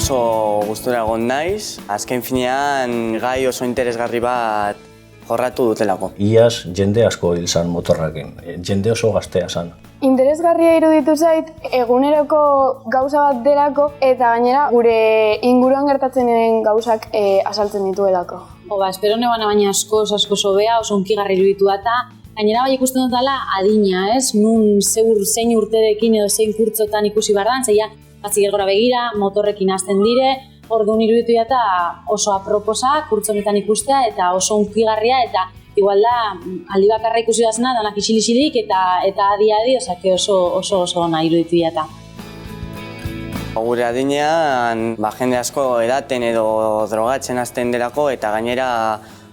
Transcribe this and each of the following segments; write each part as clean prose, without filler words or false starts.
Oso gustura egon naiz, azken finean gai oso interesgarri bat jorratu dutelako. Iaz jende asko hil zan motorrakin, jende oso gaztea zan. Interesgarria iruditu zait eguneroko gauza bat delako eta gainera gure inguruan gertatzen diren gauzak azaltzen dituelako. Espero nebana baina asko hobea, oso hunkigarri iruditu eta gainera bai ikusten dutela adina, ez? Nun zein urterekin edo zein kurtzotan ikusi bardan, zeia batzik gora begira, motorrekin hasten dire, orduan iruditu eta oso aproposa kurtzonetan ikustea eta oso hunkigarria eta igual da aldi bakarra ikusi dazena danak isil-isilik eta adi-adi, oso ona iruditu eta. Gure adinean jende asko edaten edo drogatzen hasten delako eta gainera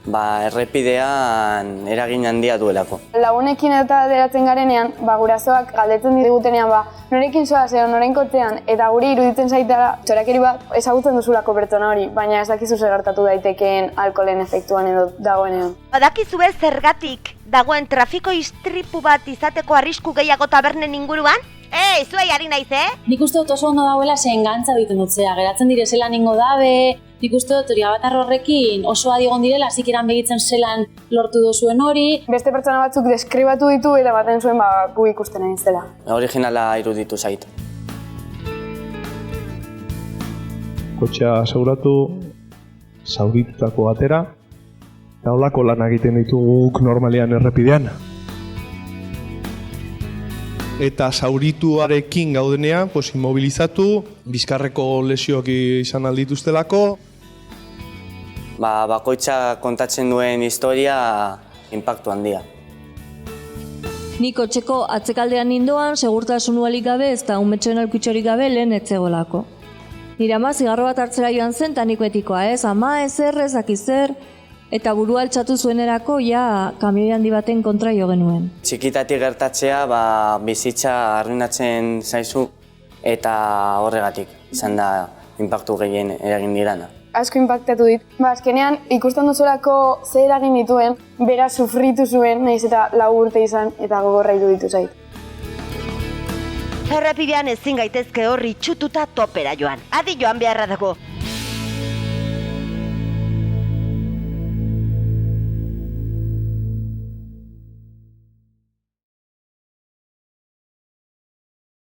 errepidean eragin handia duelako. Lagunekin eta ateratzen garenean, gurasoak galdetzen digutenean norekin zoaz edo noren kotzean eta guri iruditzen zaitara txorakeri bat ezagutzen duzulako pertsona hori, baina ez dakizu zer gertatu daitekeen alkoholen efektuan edo dagoenean. Badakizue zergatik dagoen trafiko istripu bat izateko arrisku gehiago tabernen inguruan? Zuei ari naiz, Nik uste dut oso ondo dauela zen gantza egiten dutzea, geratzen dire zelan ingo dabe, nik uste dut hori abatar horrekin oso adigon direla, zikeran begitzen zelan lortu duzuen hori. Beste pertsona batzuk deskribatu ditu eta baten zuen gu ikusten egin zela. Originala iruditu zait. Kotxea aseguratu, zauritutako atera, eta holako lan egiten dituguk normalean errepidean. Eta zaurituarekin gaudenean, immobilizatu, bizkarreko lesioak izan aldituztelako. Bakoitza kontatzen duen historia inpaktu handia. Ni kotxeko atzekaldean nindoan, segurtasun ualik gabe ez da umetxoen alkutxorik gabe lehen etzegoelako. Nire ama zigarro bat hartzera joan zen eta niko etikoa ez, ama ezer, ezakizer, eta burua altxatu zuenerako kamioi handi baten kontra jo genuen. Txikitatik gertatzea bizitza arruinatzen zaizu eta horregatik izan da inpaktu gehien eragin dirana. Asko inpaktatu dit. Azkenean ikusten duzulako zer eragin dituen, bera sufritu zuen, nahiz eta 4 urte izan eta gogorra iruditu zait. Errepidean ezin gaitezke horri txututa topera joan. Adi joan beharra dago.